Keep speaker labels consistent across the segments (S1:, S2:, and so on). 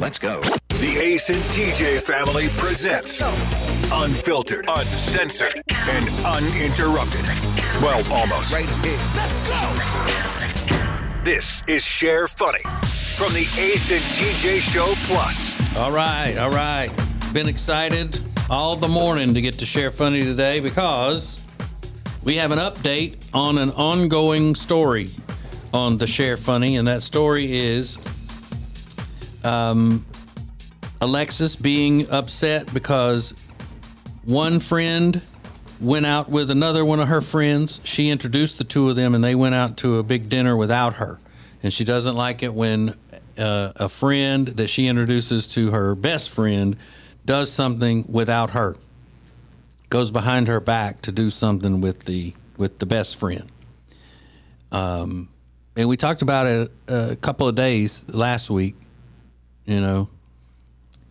S1: Let's go.
S2: The Ace and TJ family presents Unfiltered, Uncensored, and Uninterrupted. Well, almost.
S1: Right here. Let's go.
S2: This is Share Funny from the Ace and TJ Show Plus.
S3: All right. Been excited all the morning to get to Share Funny today because we have an update on an ongoing story on the Share Funny, and that story is Alexis being upset because one friend went out with another one of her friends. She introduced the two of them, and they went out to a big dinner without her. And she doesn't like it when a friend that she introduces to her best friend does something without her. Goes behind her back to do something with the best friend. And we talked about it a couple of days last week,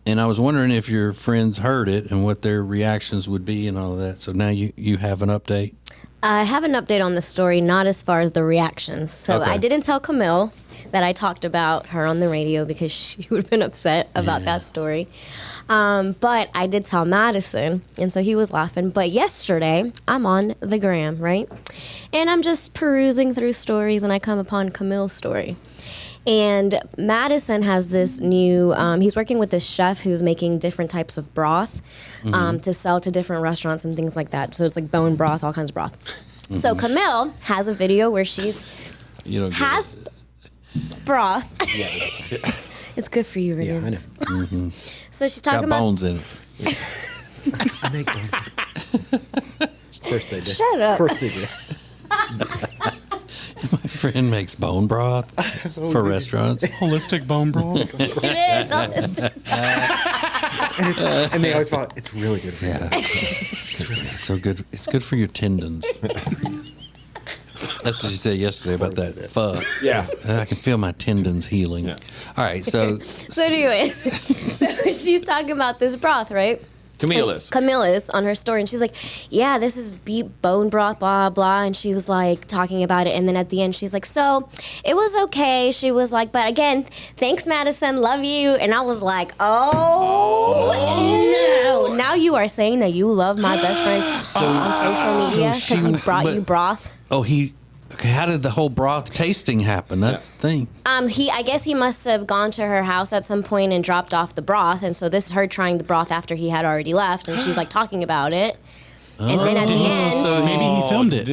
S3: and I was wondering if your friends heard it and what their reactions would be and all of that. So now you have an update?
S4: I have an update on the story, not as far as the reactions. So
S3: Okay.
S4: I didn't tell Camille that I talked about her on the radio because she would have been upset about that story. But I did tell Madison, and so he was laughing. But yesterday, I'm on the gram, right? And I'm just perusing through stories, and I come upon Camille's story. And Madison has this new, he's working with this chef who's making different types of broth to sell to different restaurants and things like that. So it's like bone broth, all kinds of broth. So Camille has a video where she's has broth.
S5: Yeah, that's
S4: It's good for you, Riggins.
S5: yeah, I know.
S4: So she's talking
S3: Got
S4: about
S3: bones in it.
S5: I make one. Of course they do.
S4: Shut up.
S5: Of course they do.
S3: My friend makes bone broth for restaurants.
S6: Holistic bone broth.
S4: It is.
S5: And they always thought it's really good for you.
S3: Yeah, it's so good. It's good for your tendons. That's what you said yesterday about that pho.
S5: Yeah.
S3: I can feel my tendons healing.
S5: Yeah.
S3: All right, so
S4: So anyways, so she's talking about this broth, right? Camilla's on her story, and she's like, yeah, this is beef bone broth, blah, blah, and she was like talking about it, and then at the end she's like, so it was okay. She was like, but again, thanks Madison, love you. And I was like, oh no, now you are saying that you love my best friend on social media
S3: so
S4: because he
S3: she-
S4: brought
S3: but-
S4: you broth.
S3: okay, how did the whole broth tasting happen? That's the thing.
S4: I guess he must have gone to her house at some point and dropped off the broth, and so this is her trying the broth after he had already left, and she's like talking about it. And then at the end,
S3: So
S6: Maybe he filmed it.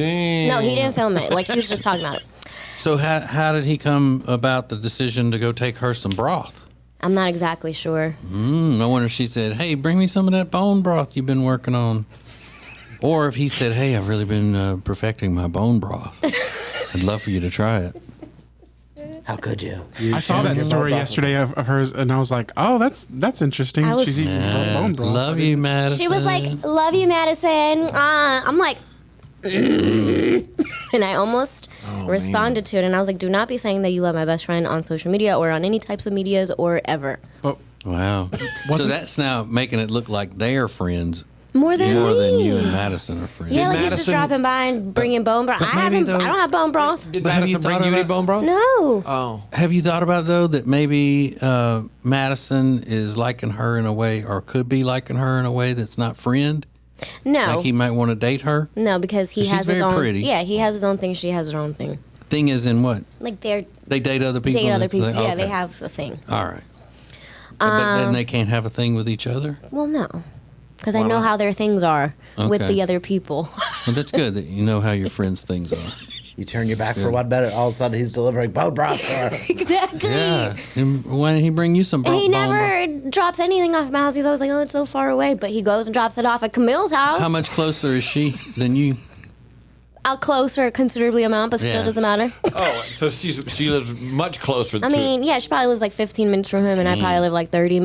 S4: no, he didn't film it. Like she was just talking about it.
S3: So how did he come about the decision to go take her some broth?
S4: I'm not exactly sure.
S3: I wonder if she said, hey, bring me some of that bone broth you've been working on. Or if he said, hey, I've really been perfecting my bone broth. I'd love for you to try it.
S5: How could you?
S6: I saw that story yesterday of hers, and I was like, "Oh, that's interesting."
S4: I was-
S6: She's eating bone broth.
S3: Love you, Madison.
S4: She was like, "Love you, Madison." I'm like, and I almost responded to it, and I was like, "Do not be saying that you love my best friend on social media or on any types of medias or ever."
S6: But
S3: Wow. So that's now making it look like they're friends
S4: More than
S3: more
S4: me.
S3: than you and Madison are friends.
S4: Yeah, like he's just dropping by and bringing bone broth. I
S3: maybe
S4: don't have bone broth.
S7: Did
S3: But have you
S7: Madison bring
S3: thought
S7: you any
S3: about-
S7: bone broth?
S4: No.
S7: Oh.
S3: Have you thought about, though, that maybe Madison is liking her in a way, or could be liking her in a way that's not friend?
S4: No.
S3: Like he might want to date her?
S4: No, because he
S3: She's
S4: has his
S3: very
S4: own.
S3: pretty.
S4: Yeah, he has his own thing. She has her own thing.
S3: Thing is in what?
S4: Like they're
S3: They date other people?
S4: date other people.
S3: Okay.
S4: Yeah, they have a thing.
S3: All right. But then they can't have a thing with each other?
S4: Well, no, because I know how their things are with
S3: Okay.
S4: the other people.
S3: Well, that's good that you know how your friends' things are.
S5: You turn your back for what better? All of a sudden he's delivering bone broth for her.
S4: Exactly.
S3: Yeah. And why didn't he bring you some
S4: And he
S3: bone broth?
S4: never drops anything off my house. He's always like, oh, it's so far away. But he goes and drops it off at Camille's house.
S3: How much closer is she than you?
S4: Out closer, a considerably amount, but
S3: Yeah.
S4: still doesn't matter.
S7: Oh, so she lives much closer
S4: I
S7: to
S4: mean, yeah, she probably lives like 15 minutes from him, and I probably live like 30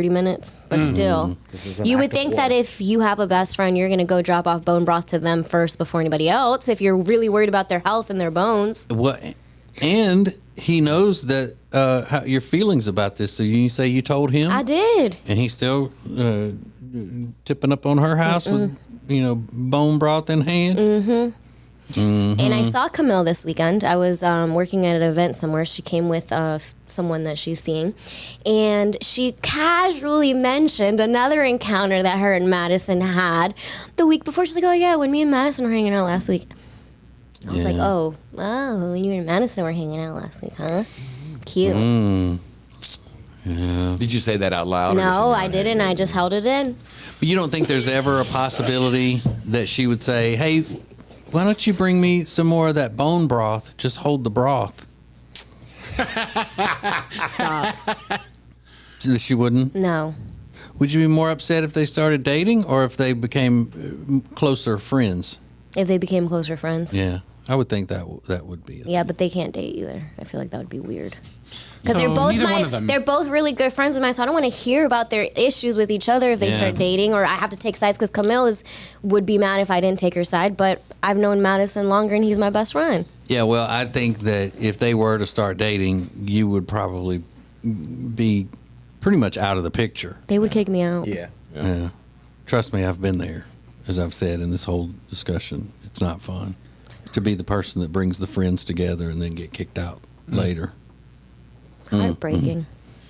S4: minutes. But still,
S5: This is an
S4: you would
S5: act of
S4: think
S5: war.
S4: that if you have a best friend, you're going to go drop off bone broth to them first before anybody else if you're really worried about their health and their bones.
S3: What? And he knows that how your feelings about this. So you say you told him,
S4: I did.
S3: and he's still tipping up on her house with bone broth in hand.
S4: And I saw Camille this weekend. I was working at an event somewhere. She came with someone that she's seeing. And she casually mentioned another encounter that her and Madison had the week before. She's like, oh, yeah, when me and Madison were hanging out last week. I was like, oh, when you and Madison were hanging out last week, huh? Cute.
S3: Yeah.
S7: Did you say that out loud?
S4: No, I didn't. I just held it in.
S3: But you don't think there's ever a possibility that she would say, hey, why don't you bring me some more of that bone broth? Just hold the broth.
S4: Stop.
S3: She wouldn't?
S4: No.
S3: Would you be more upset if they started dating or if they became closer friends?
S4: If they became closer friends.
S3: Yeah, I would think that would be.
S4: Yeah, but they can't date either. I feel like that would be weird. Because
S6: So neither one of them.
S4: they're both really good friends of mine, so I don't want to hear about their issues with each other if they start dating, or I have to take sides. Because Camille would be mad if I didn't take her side, but I've known Madison longer, and he's my best friend.
S3: Yeah, well, I think that if they were to start dating, you would probably be pretty much out of the picture.
S4: They would kick me out.
S3: Yeah. Trust me, I've been there. As I've said in this whole discussion, it's not fun to be the person that brings the friends together and then get kicked out later.
S4: Heartbreaking.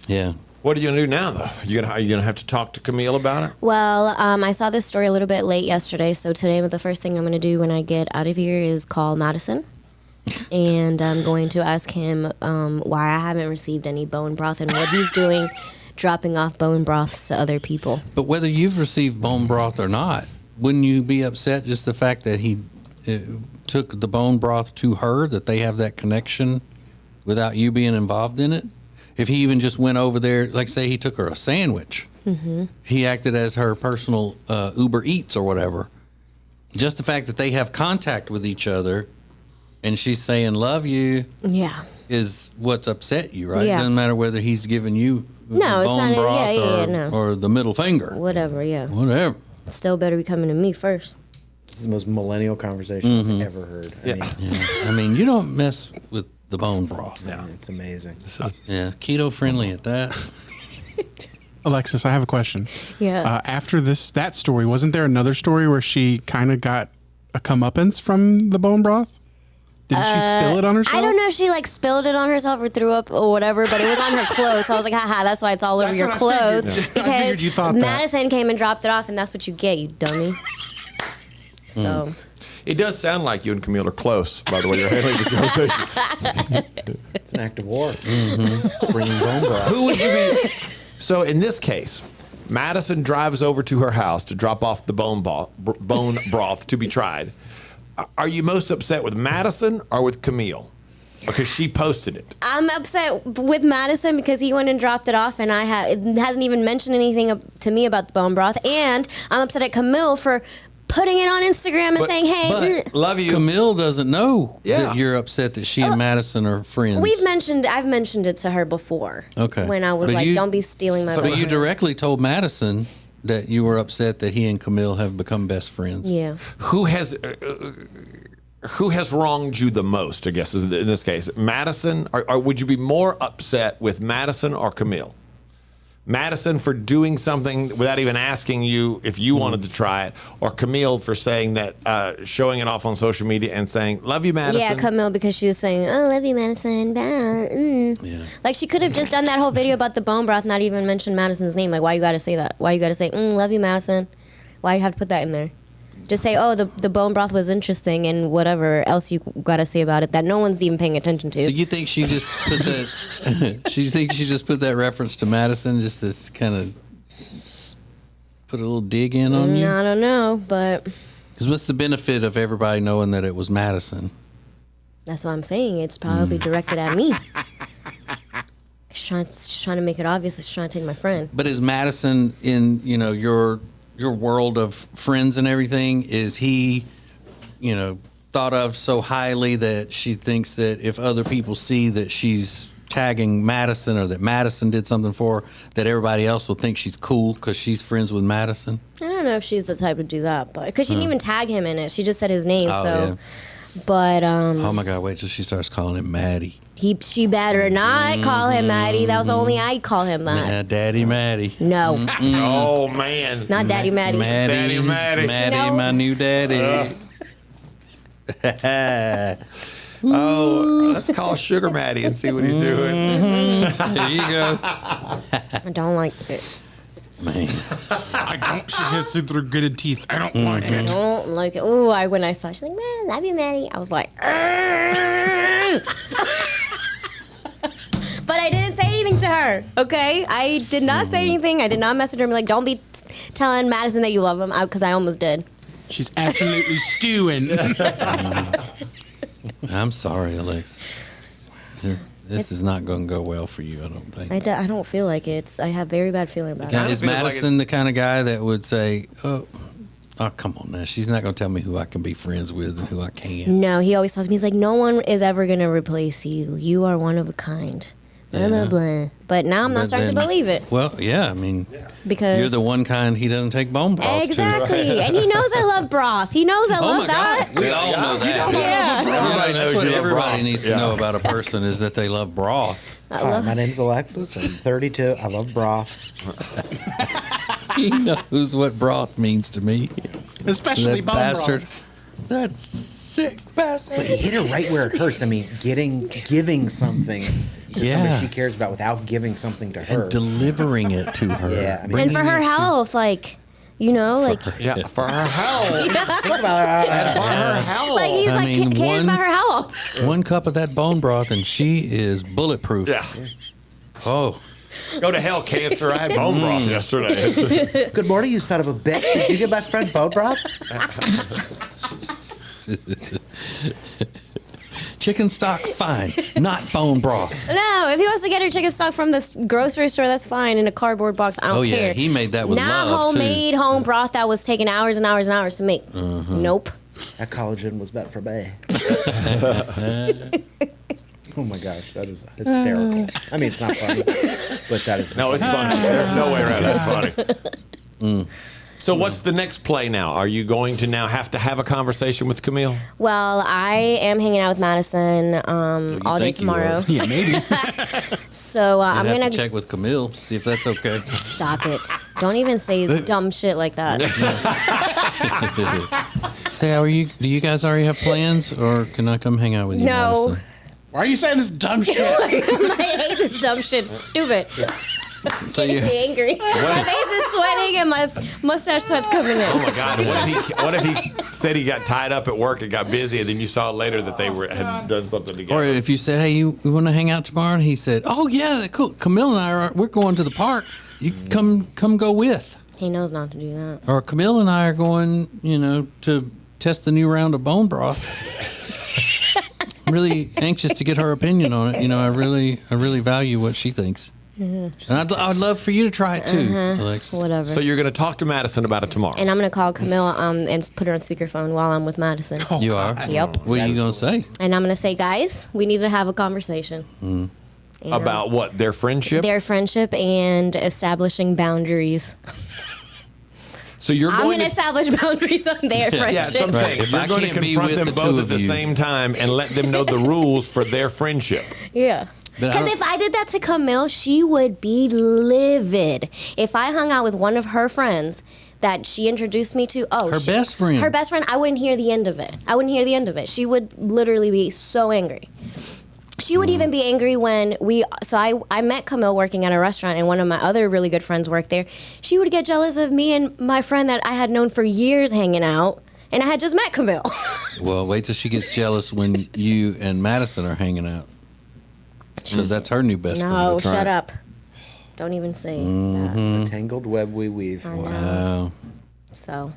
S3: Yeah.
S7: What are you gonna do now, though? Are you gonna have to talk to Camille about it?
S4: Well, I saw this story a little bit late yesterday, so today the first thing I'm going to do when I get out of here is call Madison. And I'm going to ask him why I haven't received any bone broth and what he's doing dropping off bone broths to other people.
S3: But whether you've received bone broth or not, wouldn't you be upset just the fact that he took the bone broth to her, that they have that connection without you being involved in it? If he even just went over there, like say he took her a sandwich, he acted as her personal Uber Eats or whatever. Just the fact that they have contact with each other and she's saying love you is what's upset you, right?
S4: Yeah.
S3: It doesn't matter whether he's giving you
S4: No, it's
S3: bone
S4: not.
S3: broth
S4: No.
S3: or the middle finger.
S4: Whatever, yeah.
S3: Whatever.
S4: Still better be coming to me first.
S5: This is the most millennial conversation I've ever heard.
S3: I mean, you don't mess with the bone broth.
S5: Yeah, it's amazing.
S3: Yeah, keto friendly at that.
S6: Alexis, I have a question.
S4: Yeah.
S6: After that story, wasn't there another story where she kind of got a comeuppance from the bone broth? Didn't she spill it on herself?
S4: I don't know if she spilled it on herself or threw up or whatever, but it was on her clothes. So I was like, haha, that's why it's all over
S6: That's
S4: your
S6: what I
S4: clothes.
S6: figured. I
S4: Because
S6: figured you thought that.
S4: Madison came and dropped it off, and that's what you get, you dummy. So
S7: It does sound like you and Camille are close, by the way you're handling this conversation.
S5: It's an act of war. Bringing bone broth.
S7: Who would you be? So in this case, Madison drives over to her house to drop off the bone broth to be tried. Are you most upset with Madison or with Camille? Because she posted it.
S4: I'm upset with Madison because he went and dropped it off, and it hasn't even mentioned anything to me about the bone broth. And I'm upset at Camille for putting it on Instagram and saying, hey,
S7: Love you.
S3: Camille doesn't know
S7: Yeah.
S3: that you're upset that she and Madison are friends.
S4: I've mentioned it to her before.
S3: Okay.
S4: When I was
S3: But
S4: like,
S3: you-
S4: don't be stealing my
S7: So-
S3: But
S4: bone
S3: you
S4: broth.
S3: directly told Madison that you were upset that he and Camille have become best friends.
S4: Yeah.
S7: Who has wronged you the most, I guess, is in this case? Madison? Or would you be more upset with Madison or Camille? Madison for doing something without even asking you if you wanted to try it, or Camille for saying that, showing it off on social media and saying, love you, Madison?
S4: Yeah, Camille, because she was saying, oh, love you, Madison.
S3: Yeah.
S4: Like, she could have just done that whole video about the bone broth, not even mention Madison's name. Like, why you got to say that? Why you got to say, love you, Madison? Why you have to put that in there? Just say, oh, the bone broth was interesting and whatever else you got to say about it that no one's even paying attention to.
S3: So you think she just put that? She thinks she just put that reference to Madison just to kind of put a little dig in on you?
S4: I don't know, but
S3: Because what's the benefit of everybody knowing that it was Madison?
S4: that's what I'm saying. It's probably directed at me. She's trying to make it obvious that she's trying to take my friend.
S3: But is Madison in your world of friends and everything? Is he thought of so highly that she thinks that if other people see that she's tagging Madison or that Madison did something for her, that everybody else will think she's cool because she's friends with Madison?
S4: I don't know if she's the type to do that, but because she didn't even tag him in it, she just said his name.
S3: Oh,
S4: so,
S3: yeah.
S4: but
S3: Oh my God! Wait till she starts calling him Maddie.
S4: she better not call him Maddie. That was only I'd call him that.
S3: Yeah, Daddy Maddie.
S4: No,
S7: Oh, man.
S4: not Daddy Maddie.
S7: Daddy Maddie.
S3: Maddie,
S4: No.
S3: my new daddy.
S7: Oh, let's call Sugar Maddie and see what he's doing.
S3: There you go.
S4: I don't like it.
S3: Man.
S6: I don't. She has through gritted teeth. I don't like
S4: I
S6: it.
S4: don't like it. Ooh, when I saw it, she's like, man, love you, Maddie. I was like, but I didn't say anything to her, okay? I did not say anything. I did not message her and be like, don't be telling Madison that you love him, because I almost did.
S6: She's absolutely stewing.
S3: I'm sorry, Alex. This is not going to go well for you, I don't think.
S4: I don't feel like it. I have very bad feeling about
S3: Now,
S4: it.
S3: is
S7: feels like
S3: Madison the kind of guy that would say, oh, come on now. She's not going to tell me who I can be friends with and who I can't.
S4: No, he always tells me, he's like, no one is ever going to replace you. You are one of a kind. Blah, blah, blah. But now I'm not
S3: But
S4: starting to
S3: then-
S4: believe it.
S3: Well, yeah, I mean,
S4: Because
S3: you're the one kind he doesn't take bone broth
S4: exactly. And he knows I love broth. He knows I
S3: to. Oh,
S4: love
S3: my
S4: that.
S3: God. We all know that.
S4: Yeah.
S7: Everybody
S3: That's
S7: knows
S3: what
S7: you love
S3: everybody
S7: broth.
S3: needs to know about a person is that they love broth.
S5: Hi, my name's Alexis. I'm 32. I love broth.
S3: He knows what broth means to me.
S6: Especially
S3: That
S6: bone
S3: bastard.
S6: broth.
S3: That sick bastard.
S5: But he hit her right where it hurts. I mean, giving something to
S3: Yeah.
S5: somebody she cares about without giving something to her.
S3: And delivering it to her.
S5: Yeah, I mean-
S3: Bringing
S4: And for her
S3: it to-
S4: health, like, you know, like,
S7: Yeah, for her health.
S5: Think about
S7: For her health.
S4: like he's
S3: I
S4: like
S3: mean,
S4: cares
S3: one-
S4: about her health.
S3: One cup of that bone broth and she is bulletproof.
S7: Yeah.
S3: Oh.
S7: Go to hell, cancer. I had bone broth yesterday.
S5: Good morning, you son of a bitch. Did you get my friend bone broth?
S3: Chicken stock, fine. Not bone broth.
S4: No, if he wants to get her chicken stock from the grocery store, that's fine. In a cardboard box, I don't
S3: Oh, yeah,
S4: care.
S3: he made that with
S4: Not
S3: love, too.
S4: homemade home broth that was taking hours and hours and hours to make. Nope.
S5: That collagen was meant for me. Oh my gosh, that is hysterical. I mean, it's not funny, but that is.
S7: No, it's funny. There's no way around it. That's funny. So what's the next play now? Are you going to now have to have a conversation with Camille?
S4: Well, I am hanging out with Madison all day
S3: think you
S4: tomorrow.
S3: are.
S6: Yeah, maybe.
S4: So I'm
S3: I'd have
S4: gonna
S3: to check with Camille, see if that's okay.
S4: stop it. Don't even say dumb shit like that.
S3: Say, how are you? Do you guys already have plans, or can I come hang out with you?
S4: No.
S3: Madison?
S6: Why are you saying this dumb shit?
S4: I hate this dumb shit. Stupid.
S3: So
S4: Makes
S3: you,
S4: me angry. My face is sweating and my mustache sweat's coming in.
S7: Oh my God! What if he said he got tied up at work and got busy, and then you saw later that they had done something
S3: or
S7: together?
S3: if you said, "Hey, you want to hang out tomorrow?" and he said, "Oh yeah, cool. Camille and we're going to the park. You come go with."
S4: He knows not to do that.
S3: Or Camille and I are going, to test the new round of bone broth. I'm really anxious to get her opinion on it. I really value what she thinks. And I'd love for you to try it too, Alexis.
S4: Whatever.
S7: So you're going to talk to Madison about it tomorrow.
S4: And I'm gonna call Camille and just put her on speakerphone while I'm with Madison.
S3: You are?
S4: Yep.
S3: What are you going to say?
S4: And I'm gonna say, guys, we need to have a conversation. And
S7: About what? Their friendship?
S4: their friendship and establishing boundaries.
S7: So you're
S4: I'm
S7: going
S4: gonna
S7: to...
S4: establish boundaries on their
S7: Yeah, that's what I'm
S4: friendship.
S7: saying.
S3: If
S7: You're
S3: I
S7: going to
S3: can't be
S7: confront
S3: with
S7: them
S3: the
S7: both
S3: two
S7: at
S3: of
S7: the
S3: you.
S7: same time and let them know the rules for their friendship.
S4: Yeah.
S3: But I
S4: Because
S3: don't-
S4: if I did that to Camille, she would be livid. If I hung out with one of her friends that she introduced me to,
S3: Her best friend.
S4: Her best friend, I wouldn't hear the end of it. She would literally be so angry. She would even be angry when I met Camille working at a restaurant and one of my other really good friends worked there. She would get jealous of me and my friend that I had known for years hanging out, and I had just met Camille.
S3: Well, wait till she gets jealous when you and Madison are hanging out. Because that's her new best friend.
S4: No,
S3: That's right.
S4: shut up. Don't even say that.
S5: A tangled web we weave.
S3: Wow.
S4: So,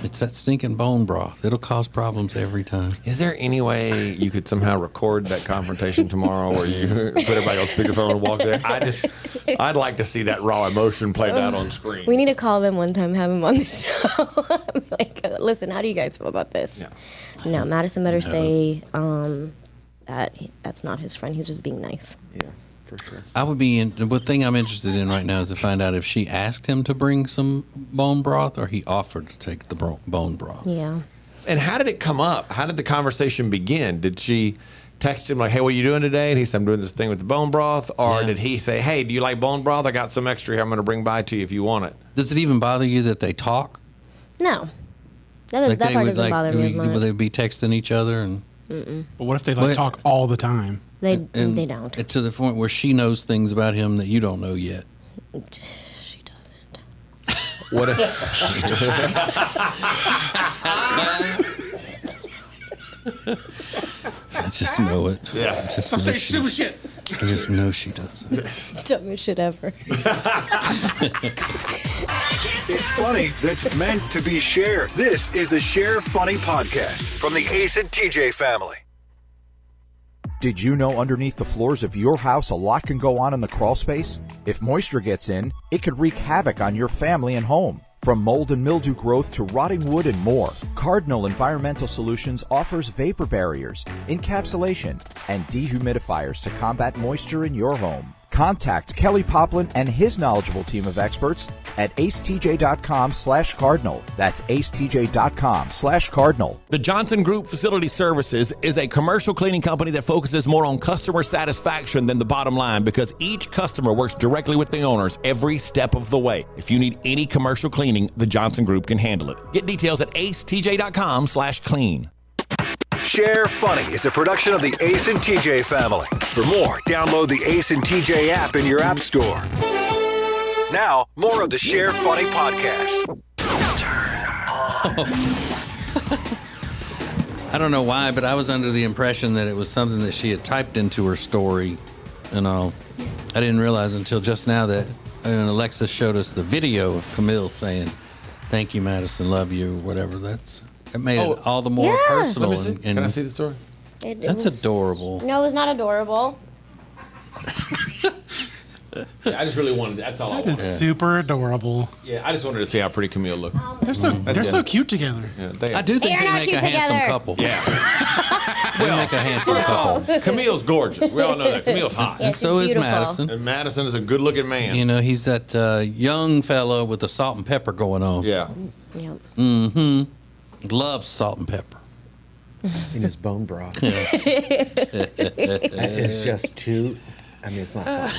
S3: It's that stinking bone broth. It'll cause problems every time.
S7: Is there any way you could somehow record that confrontation tomorrow where you put everybody on speakerphone and walk there? I'd like to see that raw emotion played out on screen.
S4: we need to call them one time, have them on the show. Like, listen, how do you guys feel about this?
S7: Yeah.
S4: No, Madison better say that's not his friend. He's just being nice.
S5: Yeah, for sure.
S3: I would be in. The thing I'm interested in right now is to find out if she asked him to bring some bone broth or he offered to take the bone broth.
S4: Yeah.
S7: And how did it come up? How did the conversation begin? Did she text him like, "Hey, what are you doing today?" And he said, "I'm doing this thing with the bone broth." Or
S3: Yeah.
S7: did he say, "Hey, do you like bone broth? I got some extra here. I'm going to bring by to you if you want it."
S3: Does it even bother you that they talk?
S4: No. That part doesn't bother me as much.
S3: Would they be texting each other and?
S6: But what if they talk all the time?
S4: They don't.
S3: It's to the point where she knows things about him that you don't know yet.
S4: She doesn't.
S5: What if
S3: I just know it.
S7: Yeah.
S3: I just know
S6: Stupid shit.
S3: I just know she doesn't.
S4: Dumbest shit ever.
S2: It's funny that's meant to be shared. This is the Share Funny Podcast from the Ace and TJ family.
S8: Did you know underneath the floors of your house a lot can go on in the crawl space? If moisture gets in, it could wreak havoc on your family and home. From mold and mildew growth to rotting wood and more, Cardinal Environmental Solutions offers vapor barriers, encapsulation, and dehumidifiers to combat moisture in your home. Contact Kelly Poplin and his knowledgeable team of experts at acetj.com/cardinal. That's acetj.com/cardinal.
S7: The Johnson Group Facility Services is a commercial cleaning company that focuses more on customer satisfaction than the bottom line because each customer works directly with the owners every step of the way. If you need any commercial cleaning, the Johnson Group can handle it. Get details at acetj.com/clean.
S2: Share Funny is a production of the Ace and TJ family. For more, download the Ace and TJ app in your app store. Now, more of the Share Funny podcast.
S3: I don't know why, but I was under the impression that it was something that she had typed into her story and all. I didn't realize until just now that Alexis showed us the video of Camille saying, "Thank you, Madison, love you," or whatever. It made it all the more personal.
S7: Let me see. Can I see the story?
S3: That's adorable.
S4: No, it's not adorable.
S7: Yeah, I just really wanted. That's all I
S6: That
S7: wanted.
S6: is super adorable.
S7: Yeah, I just wanted to see how pretty Camille looked.
S6: They're so cute together.
S7: Yeah,
S3: I do think
S4: They're
S3: they
S4: not
S3: make a
S4: cute
S3: handsome
S4: together.
S3: couple.
S7: Yeah.
S3: They make a handsome couple.
S7: Camille's gorgeous. We all know that. Camille's hot.
S4: Yeah,
S3: And so
S4: she's
S3: is
S4: beautiful.
S3: Madison.
S7: And Madison is a good-looking man.
S3: You know, he's that young fellow with the salt and pepper going on.
S7: Yeah.
S4: Yep.
S3: Loves salt and pepper.
S5: in his bone broth? That is just too. I mean, it's not fun.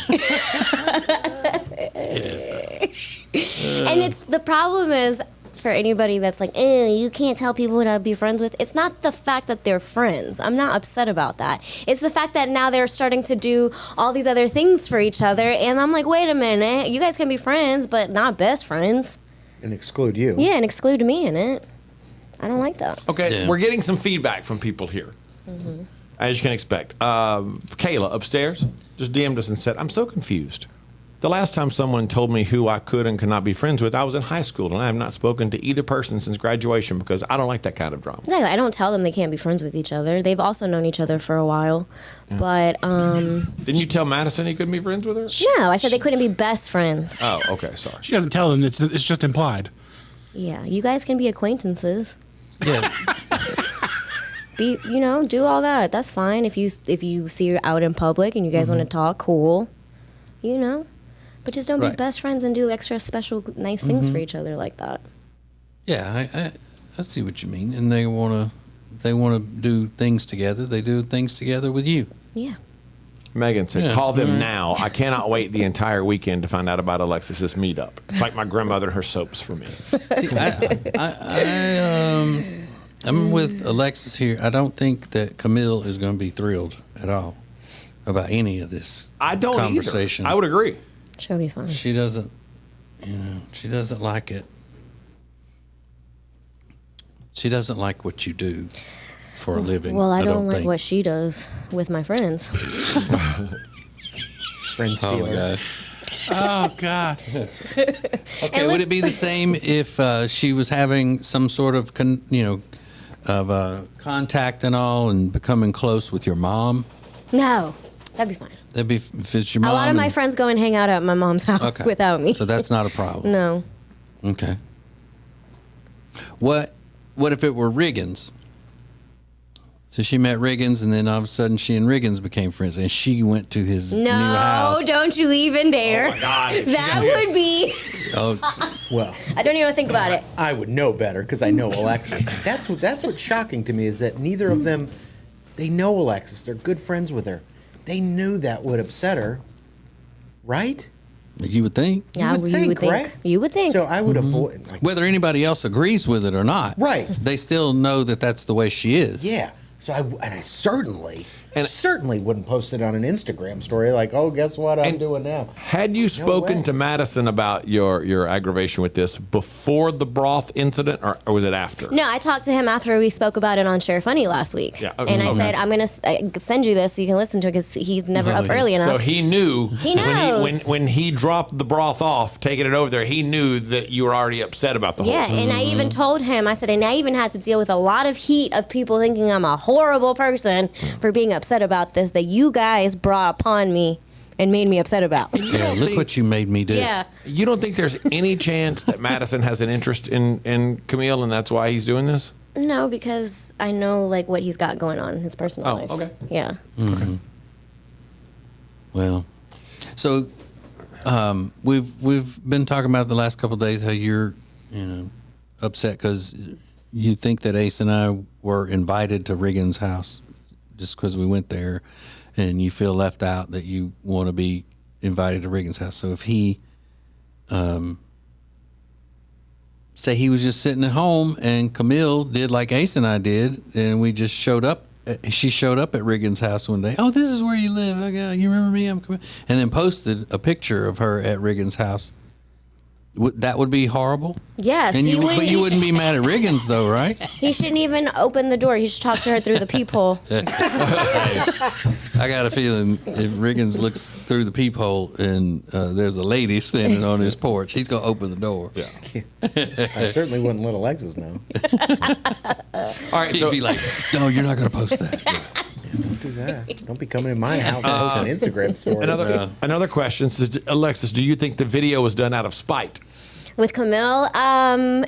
S3: It is, though.
S4: And it's the problem is for anybody that's like, you can't tell people who to be friends with. It's not the fact that they're friends. I'm not upset about that. It's the fact that now they're starting to do all these other things for each other, and I'm like, wait a minute, you guys can be friends, but not best friends.
S5: And exclude you.
S4: Yeah, and exclude me in it. I don't like that.
S7: Okay,
S3: Yeah.
S7: we're getting some feedback from people here. As you can expect. Kayla upstairs just DM'd us and said, I'm so confused. The last time someone told me who I could and could not be friends with, I was in high school, and I have not spoken to either person since graduation because I don't like that kind of drama.
S4: No, I don't tell them they can't be friends with each other. They've also known each other for a while. But,
S7: Didn't you tell Madison he couldn't be friends with her?
S4: no, I said they couldn't be best friends.
S7: Oh, okay, sorry.
S6: She doesn't tell them. It's just implied.
S4: Yeah, you guys can be acquaintances.
S3: Yeah.
S4: Do all that. That's fine. If you see her out in public and you guys want to talk, cool. But just don't be
S3: Right.
S4: best friends and do extra special nice things for each other like that.
S3: Yeah, I see what you mean. And they want to do things together. They do things together with you.
S4: Yeah.
S7: Megan said,
S3: Yeah,
S7: call them
S3: all right.
S7: now. I cannot wait the entire weekend to find out about Alexis's meetup. It's like my grandmother and her soaps for me.
S3: See, I'm with Alexis here. I don't think that Camille is going to be thrilled at all about any of this
S7: I don't
S3: conversation.
S7: either. I would agree.
S4: She'll be fine.
S3: She doesn't, she doesn't like it. She doesn't like what you do for a living.
S4: Well, I don't like
S3: think.
S4: what she does with my friends.
S5: Friend
S3: Oh,
S5: stealer.
S3: God.
S6: Oh God.
S3: Okay, would it be the same if she was having some sort of, contact and all and becoming close with your mom?
S4: No, that'd be fine.
S3: That'd be if it's your mom.
S4: A lot of my
S3: and-
S4: friends go and hang out at my mom's house
S3: Okay.
S4: without me.
S3: So that's not a problem.
S4: No.
S3: Okay. What if it were Riggins? So she met Riggins, and then all of a sudden she and Riggins became friends, and she went to his new
S4: No,
S3: house.
S4: don't you even dare.
S7: Oh, my God.
S4: That would be.
S3: Oh,
S5: Well,
S4: I don't even think about it.
S5: I would know better because I know Alexis. That's what's shocking to me is that neither of them, they know Alexis. They're good friends with her. They knew that would upset her, right?
S3: You would think.
S4: Yeah,
S5: would think, right?
S4: You would think.
S5: So I would avoid. Like,
S3: Whether anybody else agrees with it or not.
S5: Right.
S3: They still know that that's the way she is.
S5: yeah. So I certainly wouldn't post it on an Instagram story like, oh, guess what I'm doing now.
S7: Had you spoken to Madison about your aggravation with this before the broth incident, or was it after?
S4: No, I talked to him after we spoke about it on Share Funny last week.
S7: Yeah,
S4: and I said, I'm going to send you this so you can listen to it because he's never up early enough.
S7: So he knew.
S4: He knows.
S7: When he dropped the broth off, taking it over there, he knew that you were already upset about the whole thing.
S4: Yeah, and I even told him, I said, and I even had to deal with a lot of heat of people thinking I'm a horrible person for being upset about this that you guys brought upon me and made me upset about.
S3: Yeah, look what you made me do.
S4: Yeah.
S7: You don't think there's any chance that Madison has an interest in Camille and that's why he's doing this?
S4: No, because I know like what he's got going on in his personal life.
S7: Okay.
S4: Yeah.
S3: Well, so we've been talking about the last couple of days how you're upset because you think that Ace and I were invited to Riggins' house just because we went there, and you feel left out that you want to be invited to Riggins' house. So if he say he was just sitting at home and Camille did like Ace and I did, and we just showed up. She showed up at Riggins' house one day. Oh, this is where you live. Okay, you remember me? I'm Camille. And then posted a picture of her at Riggins' house. That would be horrible.
S4: Yes.
S3: And you wouldn't be mad at Riggins though, right?
S4: He shouldn't even open the door. He should talk to her through the peephole.
S3: I got a feeling if Riggins looks through the peephole and there's a lady standing on his porch, he's gonna open the door. Yeah.
S5: I certainly wouldn't let Alexis know.
S7: All right,
S3: He'd be like, "No, you're not gonna post that."
S5: Don't do that. Don't be coming in my house and post an Instagram story.
S7: Another question, Alexis, do you think the video was done out of spite?
S4: With Camille, I'm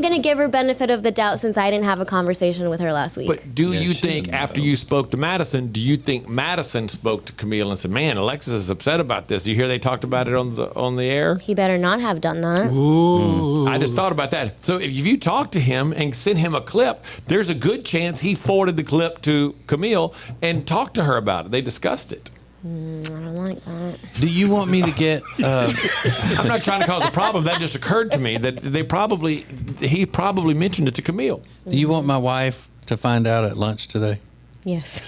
S4: going to give her benefit of the doubt since I didn't have a conversation with her last week.
S7: But do you think after you spoke to Madison, do you think Madison spoke to Camille and said, "Man, Alexis is upset about this"? Do you hear they talked about it on the air?
S4: He better not have done that.
S6: Ooh.
S7: I just thought about that. So if you talk to him and send him a clip, there's a good chance he forwarded the clip to Camille and talked to her about it. They discussed it.
S4: I don't like that.
S3: Do you want me to get?
S7: I'm not trying to cause a problem. That just occurred to me that he probably mentioned it to Camille.
S3: Do you want my wife to find out at lunch today
S4: Yes.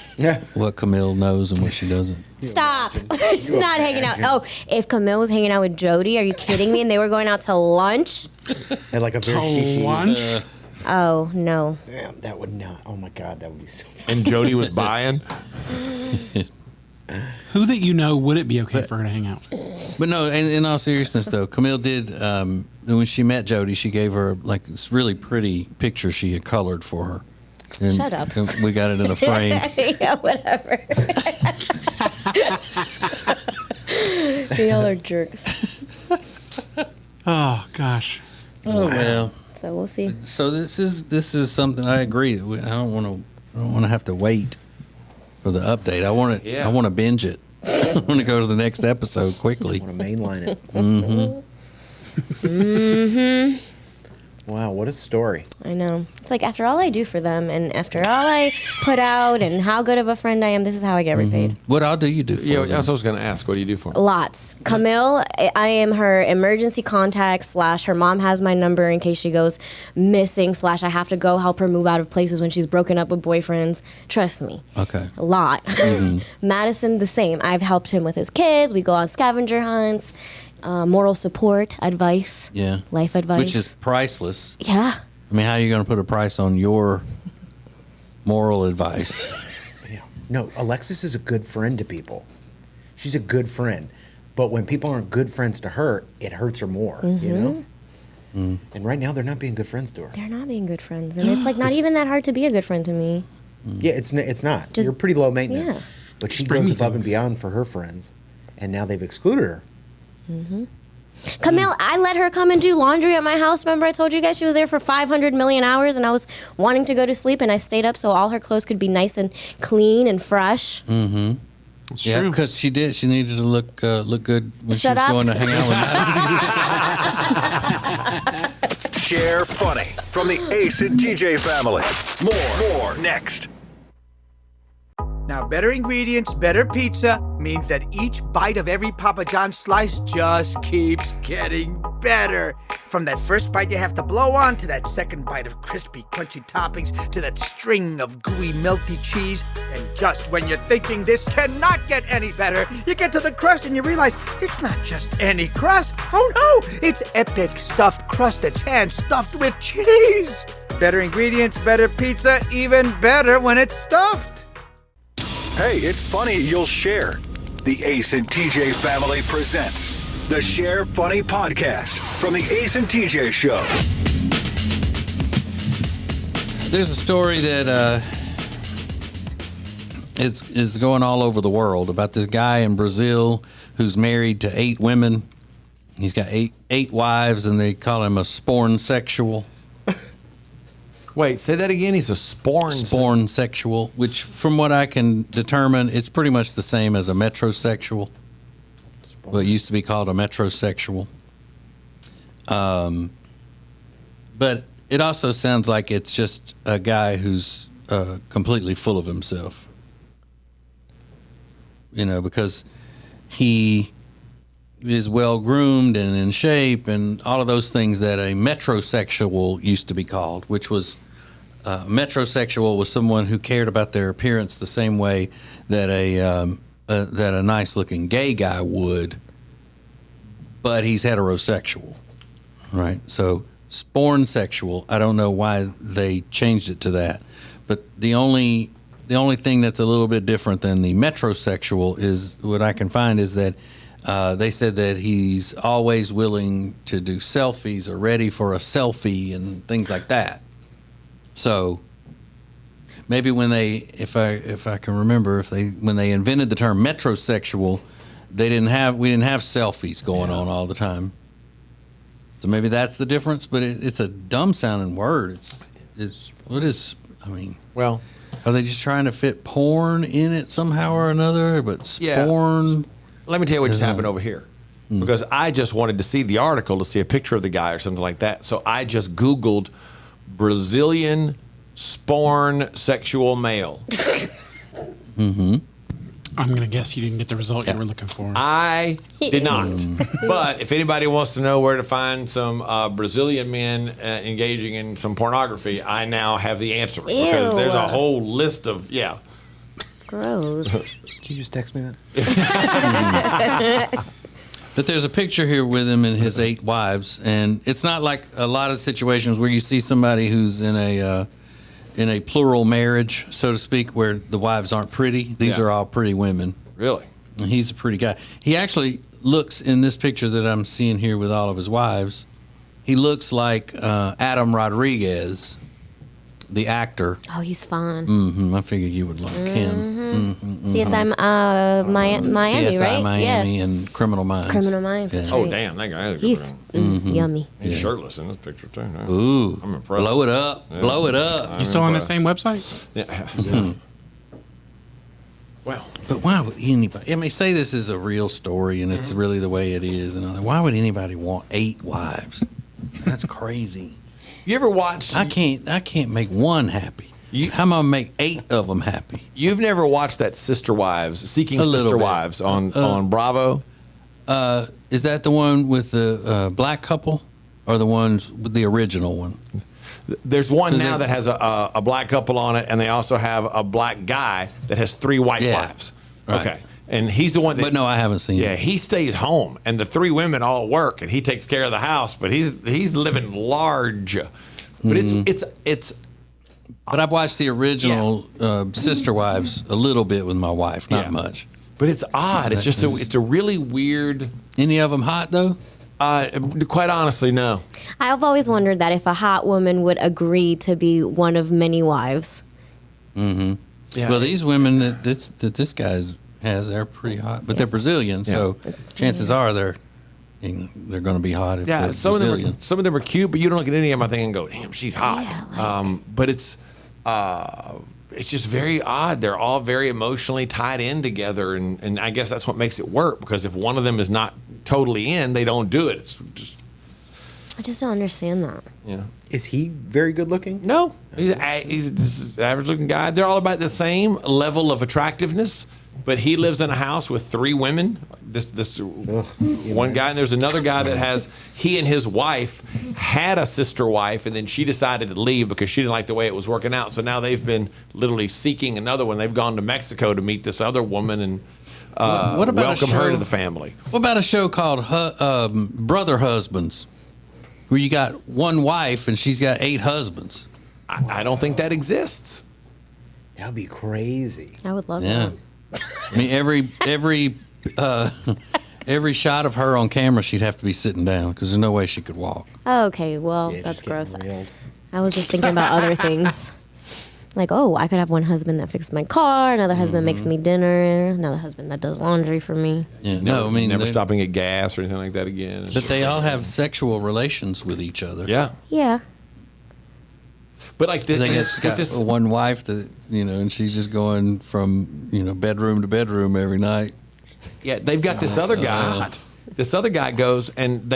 S3: what Camille knows and what she doesn't?
S4: Stop. She's not hanging out. Oh, if Camille was hanging out with Jody, are you kidding me? And they were going out to lunch?
S5: And like a very
S6: To
S5: shishi.
S6: lunch?
S4: Oh, no.
S5: Damn, that would not. Oh my God, that would be so fun.
S7: And Jody was buying.
S6: Who that you know would it be okay for her to hang out with?
S3: But no, in all seriousness though, Camille did, when she met Jody, she gave her like this really pretty picture she had colored for her. And
S4: Shut up.
S3: We got it in a frame.
S4: Yeah, whatever. Y'all are jerks.
S6: Oh, gosh.
S3: Oh, well.
S4: So we'll see.
S3: So this is something I agree. I don't want to have to wait for the update. I want to.
S7: Yeah.
S3: I want to binge it. I want to go to the next episode quickly.
S5: I want to mainline it. Wow, what a story.
S4: I know. It's like after all I do for them and after all I put out and how good of a friend I am, this is how I get repaid.
S3: What all do you do for
S7: Yeah,
S3: them?
S7: that's what I was going to ask. What do you do for him?
S4: Lots. Camille, I am her emergency contact / her mom has my number in case she goes missing / I have to go help her move out of places when she's broken up with boyfriends. Trust me.
S3: Okay.
S4: A lot. Madison, the same. I've helped him with his kids. We go on scavenger hunts, moral support, advice,
S3: Yeah.
S4: life advice.
S3: Which is priceless.
S4: Yeah.
S3: I mean, how are you going to put a price on your moral advice?
S5: Yeah. No, Alexis is a good friend to people. She's a good friend. But when people aren't good friends to her, it hurts her more, you know? And right now, they're not being good friends to her.
S4: They're not being good friends. And it's like not even that hard to be a good friend to me.
S5: Yeah, it's not.
S4: Just-
S5: You're pretty low maintenance.
S4: yeah.
S5: But she
S6: bring
S5: goes
S6: me
S5: above and
S6: things.
S5: beyond for her friends. And now they've excluded her.
S4: Camille, I let her come and do laundry at my house. Remember I told you guys she was there for 500 million hours and I was wanting to go to sleep and I stayed up so all her clothes could be nice and clean and fresh.
S6: It's
S3: Yeah,
S6: true.
S3: because she did. She needed to look good when
S4: Shut
S3: she was
S4: up.
S3: going to hang out with Madison.
S2: Share Funny from the Ace and TJ family. More next.
S1: Now, better ingredients, better pizza means that each bite of every Papa John's slice just keeps getting better. From that first bite you have to blow on, to that second bite of crispy, crunchy toppings, to that string of gooey, melty cheese. And just when you're thinking this cannot get any better, you get to the crust and you realize it's not just any crust. Oh no, it's epic stuffed crust that's hand-stuffed with cheese. Better ingredients, better pizza, even better when it's stuffed.
S2: Hey, it's funny you'll share. The Ace and TJ family presents the Share Funny Podcast from the Ace and TJ Show.
S3: There's a story that is going all over the world about this guy in Brazil who's married to 8 women. He's got eight wives, and they call him a sporn sexual.
S7: Wait, say that again. He's a
S3: Sporn sexual, which, from what I can determine, it's pretty much the same as a metrosexual. Well, it used to be called a metrosexual. But it also sounds like it's just a guy who's completely full of himself. You know, because he is well groomed and in shape and all of those things that a metrosexual used to be called, which was metrosexual was someone who cared about their appearance the same way that a nice looking gay guy would, but he's heterosexual, right? So sporn sexual, I don't know why they changed it to that, but the only thing that's a little bit different than the metrosexual is what I can find is that they said that he's always willing to do selfies or ready for a selfie and things like that. So maybe when if I can remember, when they invented the term metrosexual, we didn't have selfies going on all the time. So maybe that's the difference. But it's a dumb sounding word.
S7: Well,
S3: are they just trying to fit porn in it somehow or another? But sporn.
S7: Let me tell you what just happened over here. Because I just wanted to see the article to see a picture of the guy or something like that. So I just Googled Brazilian sporn sexual male.
S6: I'm going to guess you didn't get the result you were looking for.
S7: I did not. But if anybody wants to know where to find some Brazilian men engaging in some pornography, I now have the answers. Because there's a whole list of,
S4: Gross.
S5: Can you just text me that?
S3: But there's a picture here with him and his 8 wives, and it's not like a lot of situations where you see somebody who's in a plural marriage, so to speak, where the wives aren't pretty. These are all pretty women.
S7: Really?
S3: And he's a pretty guy. He actually looks, in this picture that I'm seeing here with all of his wives, he looks like Adam Rodriguez, the actor.
S4: Oh, he's fun.
S3: I figured you would like him.
S4: CSI Miami,
S3: CSI
S4: right?
S3: Miami and Criminal Minds.
S4: Criminal Minds. That's
S7: Oh,
S4: right.
S7: damn. That guy is a good
S4: He's
S7: one.
S4: yummy.
S7: He's shirtless in this picture, too. No?
S3: Ooh,
S7: I'm impressed.
S3: blow it up.
S7: Yeah.
S3: Blow it up.
S6: You still on the same website?
S7: Yeah. Well,
S3: But why would anybody? I mean, say this is a real story and it's really the way it is, and all that. Why would anybody want 8 wives? That's crazy.
S7: you ever watched...
S3: I can't make one happy. How am I gonna make 8 of them happy?
S7: You've never watched that Sister Wives, Seeking
S3: A little
S7: Sister
S3: bit.
S7: Wives on Bravo?
S3: Is that the one with the black couple, or the ones with the original one?
S7: There's one now that has a black couple on it, and they also have a black guy that has 3 white wives.
S3: Right.
S7: Okay. And he's the one that...
S3: But no, I haven't seen
S7: Yeah,
S3: it.
S7: he stays home, and the 3 women all work, and he takes care of the house, but he's living large. But it's
S3: But I've watched the original Sister Wives a little bit with my wife, not much.
S7: But it's odd. It's just it's a really weird...
S3: Any of them hot, though?
S7: Quite honestly, no.
S4: I've always wondered that if a hot woman would agree to be one of many wives.
S7: Yeah.
S3: Well, these women that this guy has, they're pretty hot. But they're Brazilian, so chances are they're going to be hot if they're Brazilian.
S7: Some of them are cute, but you don't look at any of them, I think, and go, damn, she's hot.
S4: Yeah,
S7: But it's just very odd. They're all very emotionally tied in together, and I guess that's what makes it work, because if one of them is not totally in, they don't do it. It's just...
S4: I just don't understand that.
S7: Yeah.
S5: Is he very good looking?
S7: No, he's this average looking guy. They're all about the same level of attractiveness, but he lives in a house with 3 women. This one guy, and there's another guy that has, he and his wife had a sister wife, and then she decided to leave because she didn't like the way it was working out. So now they've been literally seeking another one. They've gone to Mexico to meet this other woman and
S3: what about
S7: welcome
S3: a show,
S7: her to the family.
S3: What about a show called Brother Husbands, where you got one wife and she's got 8 husbands?
S7: I don't think that exists.
S5: That would be crazy.
S4: I would love
S3: Yeah.
S4: that.
S3: I mean, every shot of her on camera, she'd have to be sitting down because there's no way she could walk.
S4: Oh, okay, well,
S5: Yeah,
S4: that's
S5: just getting
S4: gross.
S5: railed.
S4: I was just thinking about other things. Like, oh, I could have one husband that fixes my car, another husband makes me dinner, another husband that does laundry for me.
S3: Yeah, no, I mean,
S7: never
S3: they-
S7: stopping at gas or anything like that again.
S3: But they all have sexual relations with each other.
S7: Yeah,
S4: Yeah.
S7: but like
S3: They just got
S7: this,
S3: one wife that, and she's just going from, bedroom to bedroom every night.
S7: yeah, they've got this other guy. This other guy goes and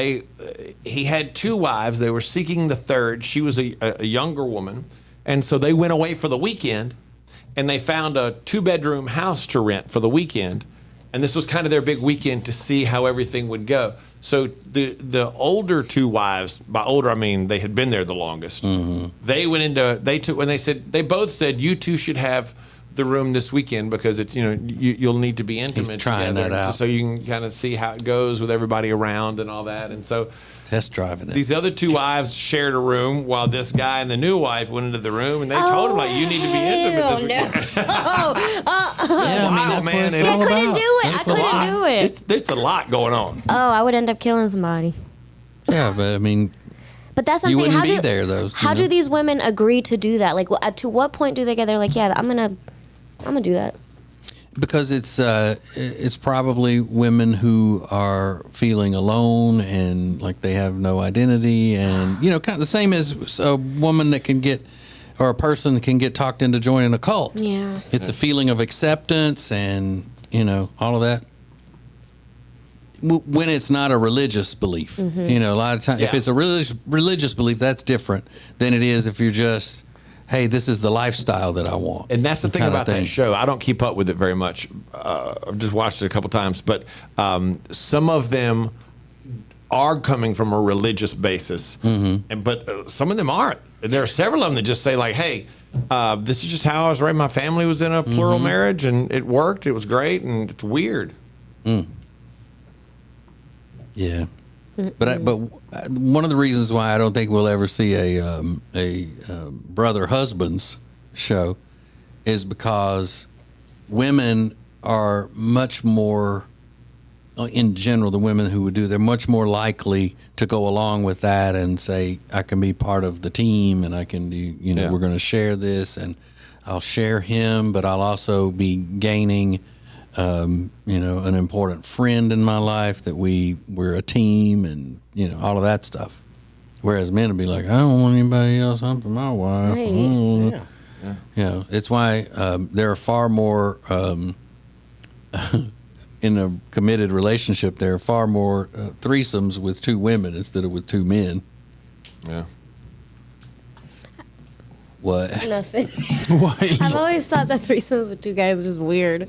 S7: he had 2 wives. They were seeking the third. She was a younger woman. And so they went away for the weekend and they found a 2-bedroom house to rent for the weekend. And this was kind of their big weekend to see how everything would go. So the older 2 wives, by older I mean they had been there the longest.
S3: Mm-hmm.
S7: They both said you 2 should have the room this weekend because it's you'll need to be intimate
S3: trying
S7: together
S3: that out.
S7: so you can kind of see how it goes with everybody around and all that. And so
S3: Test driving it.
S7: these other 2 wives shared a room while this guy and the new wife went into the room and they told him like you need to be intimate this weekend.
S3: yeah,
S7: Wow, man,
S3: what it's
S7: it-
S3: all
S4: I couldn't
S3: about.
S4: do it.
S3: That's
S4: I
S3: a
S4: couldn't
S3: lot.
S4: do it.
S7: There's a lot going on.
S4: Oh, I would end up killing somebody.
S3: Yeah, but I mean,
S4: But that's what
S3: You
S4: I'm saying.
S3: wouldn't be there, though,
S4: How
S3: you
S4: do
S3: know?
S4: these women agree to do that? Like, to what point do they get there? Like, yeah, I'm gonna do that.
S3: because it's probably women who are feeling alone and like they have no identity, and kind of the same as a woman that can get, or a person that can get talked into joining a cult.
S4: Yeah.
S3: It's a feeling of acceptance and all of that. When it's not a religious belief, a lot of times, if
S7: Yeah.
S3: it's a religious belief, that's different than it is if you're just, hey, this is the lifestyle that I want.
S7: And that's the thing
S3: kinda
S7: about that show. I don't keep up with it very much. I've just watched it a couple times, but some of them are coming from a religious basis, but some of them aren't. There are several of them that just say like, "Hey, this is just how I was raised. My family was in a plural marriage, and it worked. It was great, and it's weird."
S3: Yeah, but one of the reasons why I don't think we'll ever see a brother husbands show is because women are much more, in general, the women who would do, they're much more likely to go along with that and say, I can be part of the team and I can do,
S7: Yeah.
S3: we're going to share this and I'll share him, but I'll also be gaining an important friend in my life, that we're a team, and all of that stuff. Whereas men would be like, I don't want anybody else humping my wife.
S4: Right.
S5: Yeah.
S3: It's why there are far more in a committed relationship. There are far more threesomes with 2 women instead of with 2 men.
S7: Yeah.
S3: What?
S4: Nothing.
S6: Why?
S4: I've always thought that threesomes with 2 guys is just weird.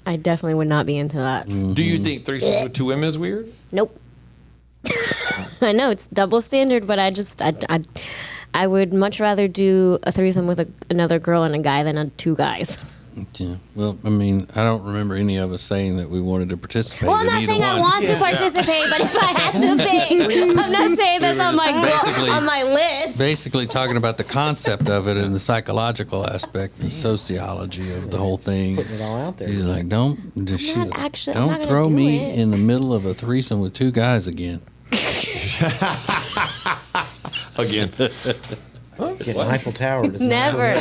S4: I definitely would not be into that.
S7: Do you think threesomes with 2 women is weird?
S4: Nope. I know it's double standard, but I would much rather do a threesome with another girl and a guy than 2 guys.
S3: Yeah. Well, I mean, I don't remember any of us saying that we wanted to participate.
S4: Well, I'm
S3: in
S4: not
S3: either
S4: saying I
S3: one.
S4: want to participate, but if I had to pick, I'm not saying that's on my list.
S3: Basically talking about the concept of it and the psychological aspect and sociology of the whole thing.
S5: Putting it all out there.
S3: He's like, don't
S4: I'm not
S3: don't
S4: gonna
S3: throw
S4: do
S3: me
S4: it.
S3: in the middle of a threesome with 2 guys again.
S7: Again.
S5: Get an Eiffel Tower. does not
S4: Never.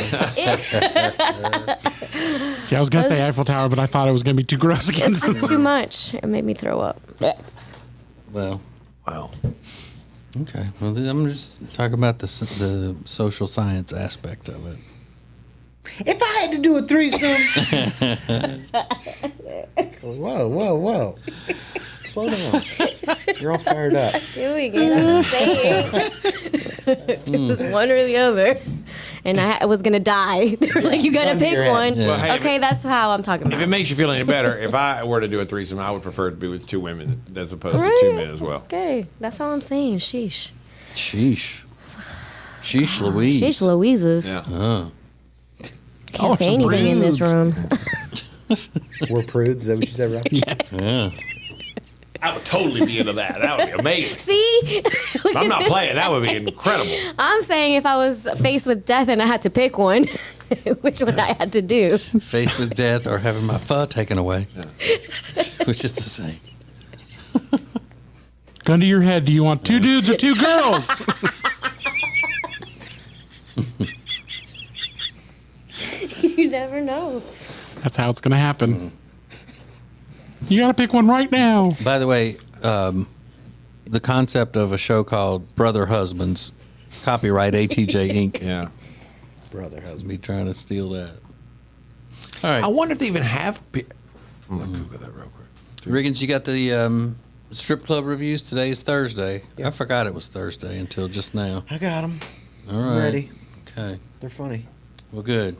S6: See, I was gonna say
S4: That's-
S6: Eiffel Tower, but I thought it was gonna be too gross again.
S4: It's just too much. It made me throw up.
S3: Well,
S7: Wow.
S3: okay. Well, then I'm just talking about the social science aspect of it.
S5: If I had to do a threesome. Whoa. Slow down. You're all fired up.
S4: Doing it. I'm saying. It was one or the other. And I was going to die. They were like, you got to pick one.
S7: Well, hey,
S4: Okay, that's how I'm talking
S7: If
S4: about.
S7: it makes you feel any better, if I were to do a threesome, I would prefer to be with 2 women as opposed to
S4: Right.
S7: 2 men as well.
S4: Okay, that's all I'm saying. Sheesh.
S3: Sheesh. Sheesh Louise.
S4: Sheesh Louises.
S7: Yeah.
S4: Can't say anything in this room.
S5: We're prudes. Is that what you said, Rob?
S3: Yeah.
S7: I would totally be into that. That would be amazing.
S4: See?
S7: I'm not playing. That would be incredible.
S4: I'm saying if I was faced with death and I had to pick one, which one I had to do.
S3: Faced with death or having my pho taken away, which is the same.
S6: Gun to your head. Do you want 2 dudes or 2 girls?
S4: You never know.
S6: That's how it's going to happen. You got to pick one right now.
S3: By the way, the concept of a show called Brother Husbands, copyright ATJ Inc.
S7: Yeah.
S5: Brother husband.
S3: Me trying to steal that. All right.
S7: I wonder if they even have. I'm going to Google that real quick.
S3: Riggins, you got the strip club reviews? Today is Thursday. I forgot it was Thursday until just now.
S5: I got them.
S3: All right.
S5: Ready.
S3: Okay.
S5: They're funny.
S3: Well, good.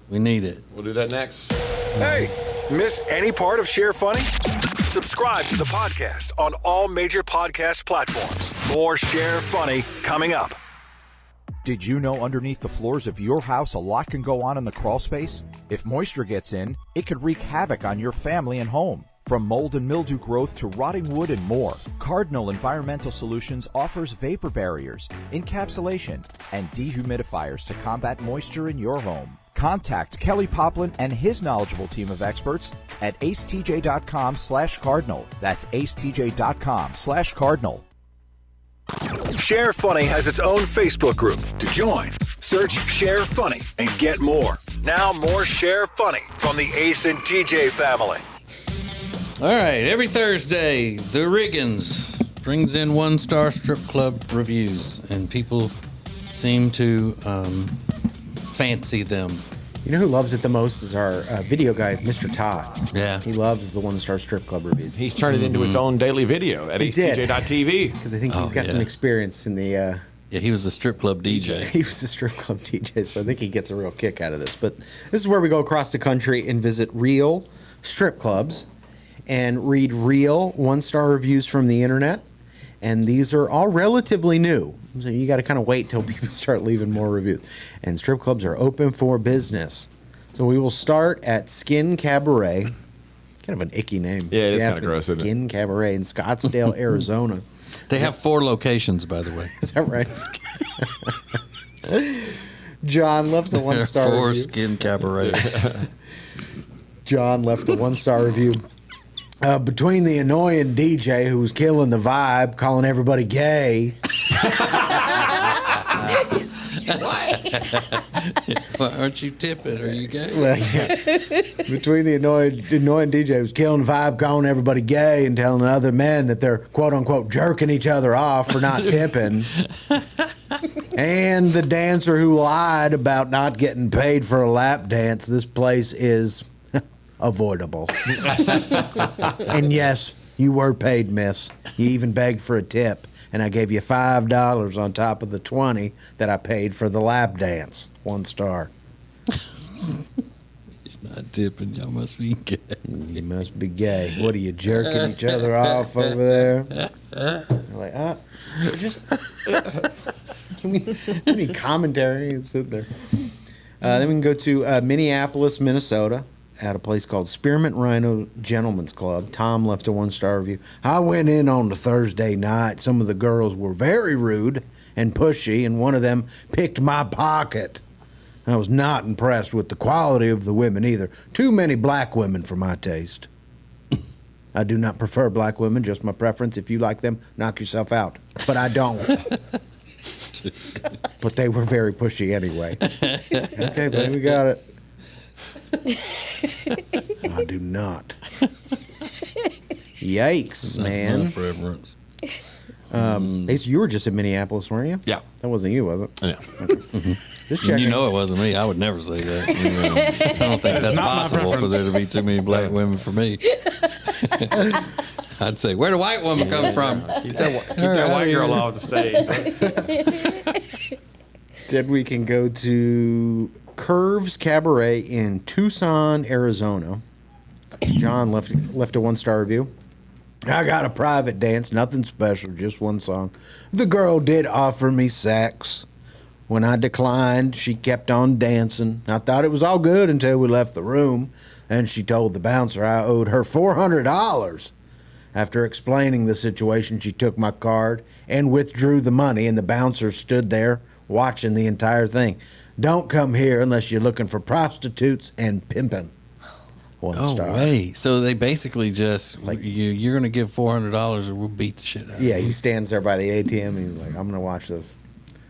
S3: We need it.
S7: We'll do that next.
S2: Hey, miss any part of Share Funny? Subscribe to the podcast on all major podcast platforms. More Share Funny coming up.
S8: Did you know underneath the floors of your house a lot can go on in the crawl space? If moisture gets in, it could wreak havoc on your family and home. From mold and mildew growth to rotting wood and more, Cardinal Environmental Solutions offers vapor barriers, encapsulation, and dehumidifiers to combat moisture in your home. Contact Kelly Poplin and his knowledgeable team of experts at acetj.com/cardinal. That's acetj.com/cardinal.
S2: Share Funny has its own Facebook group. To join, search Share Funny and get more. Now more Share Funny from the Ace and TJ family.
S3: All right. Every Thursday, the Riggins brings in 1-star strip club reviews, and people seem to fancy them.
S5: You know who loves it the most is our video guy, Mr. Todd.
S3: Yeah.
S5: He loves the 1-star strip club reviews.
S7: He's turned it into its own daily video at
S5: He did.
S7: acetj.tv.
S5: Because I think he's got some
S3: yeah.
S5: experience in the...
S3: Yeah, he was the strip club DJ.
S5: He was a strip club DJ, so I think he gets a real kick out of this. But this is where we go across the country and visit real strip clubs and read real 1-star reviews from the internet. And these are all relatively new. So you got to kind of wait till people start leaving more reviews. And strip clubs are open for business. So we will start at Skin Cabaret. Kind of an icky name.
S7: Yeah, it is
S5: If you
S7: kinda
S5: ask me.
S7: gross, isn't it?
S5: Skin Cabaret in Scottsdale, Arizona.
S3: They have 4 locations, by the way.
S5: Is that right? John left a
S3: There are
S5: 1-star
S3: 4
S5: review.
S3: skin cabaret.
S5: John left a 1-star review. Between the annoying DJ who's killing the vibe, calling everybody gay.
S3: Well, aren't you tipping? Are you gay?
S5: Well, yeah. Between the annoying DJ who's killing the vibe, calling everybody gay, and telling other men that they're quote unquote jerking each other off for not tipping. And the dancer who lied about not getting paid for a lap dance. This place is avoidable. And yes, you were paid, miss. You even begged for a tip, and I gave you $5 on top of the 20 that I paid for the lap dance. 1 star.
S3: Not tipping. Y'all must be gay.
S5: You must be gay. What are you jerking each other off over there? They're like, just give me commentary and sit there. Then we can go to Minneapolis, Minnesota, at a place called Spearmint Rhino Gentlemen's Club. Tom left a 1-star review. I went in on the Thursday night. Some of the girls were very rude and pushy, and one of them picked my pocket. I was not impressed with the quality of the women either. Too many black women for my taste. I do not prefer black women, just my preference. If you like them, knock yourself out. But I don't. But they were very pushy anyway. Okay, buddy, we got it. I do not. Yikes, man.
S3: My preference.
S5: Ace, you were just in Minneapolis, weren't you?
S7: Yeah.
S5: That wasn't you, was it?
S7: Yeah.
S5: Just checking.
S3: You know it wasn't me. I would never say that. I don't think that's
S6: not my
S3: possible for
S6: preference.
S3: there to be too many black women for me. I'd say, where'd the white woman come from?
S7: Keep that white girl off the stage.
S5: Then we can go to Curves Cabaret in Tucson, Arizona. John left a 1-star review. I got a private dance, nothing special, just one song. The girl did offer me sex. When I declined, she kept on dancing. I thought it was all good until we left the room, and she told the bouncer I owed her $400. After explaining the situation, she took my card and withdrew the money, and the bouncer stood there watching the entire thing. Don't come here unless you're looking for prostitutes and pimping. 1 star.
S3: Oh, wait. So they basically just, you're going to give $400 or we'll beat the shit out of you.
S5: Yeah, he stands there by the ATM and he's like, I'm going to watch this.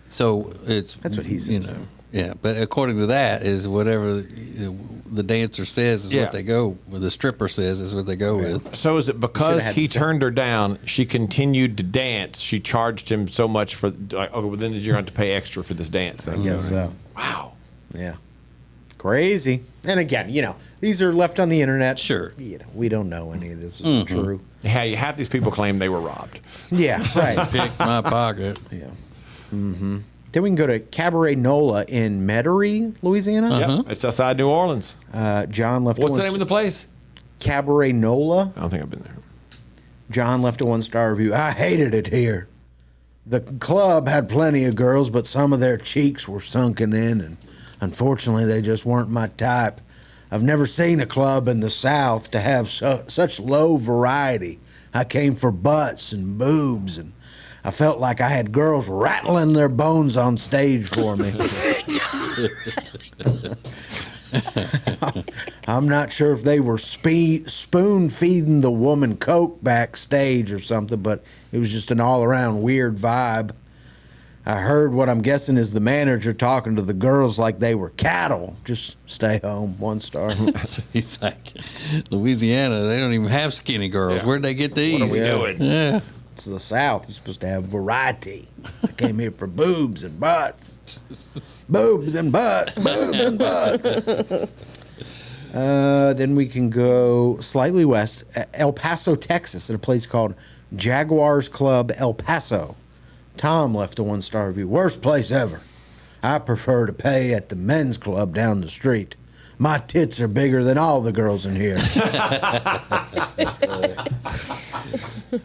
S3: So it's...
S5: That's what he says.
S3: Yeah, but according to that is whatever the dancer says is what they go with. The stripper says is what they go with.
S7: So is it because he turned her down, she continued to dance, she charged him so much for, like, oh, well, then you're going to have to pay extra for this dance thing?
S5: I guess so.
S7: Wow.
S5: Yeah. Crazy. And again, these are left on the internet.
S3: Sure.
S5: We don't know any of this is true.
S7: Yeah, you have these people claim they were robbed.
S5: Yeah, right.
S3: Pick my pocket.
S5: Yeah. Mm-hmm. Then we can go to Cabaret Nola in Metairie, Louisiana.
S7: Yep, it's outside New Orleans.
S5: John left.
S7: What's the name of the place?
S5: Cabaret Nola.
S7: I don't think I've been there.
S5: John left a 1-star review. I hated it here. The club had plenty of girls, but some of their cheeks were sunken in, and unfortunately, they just weren't my type. I've never seen a club in the South to have such low variety. I came for butts and boobs, and I felt like I had girls rattling their bones on stage for me. I'm not sure if they were spoon feeding the woman Coke backstage or something, but it was just an all-around weird vibe. I heard what I'm guessing is the manager talking to the girls like they were cattle. Just stay home, 1 star.
S3: So he's like, Louisiana, they don't even have skinny girls.
S7: Yeah.
S3: Where'd they get these?
S7: What are we doing?
S3: Yeah.
S5: It's the South. You're supposed to have variety. I came here for boobs and butts. Boobs and butts. Boobs and butts. Then we can go slightly west, El Paso, Texas, at a place called Jaguars Club El Paso. Tom left a 1-star review. Worst place ever. I prefer to pay at the men's club down the street. My tits are bigger than all the girls in here.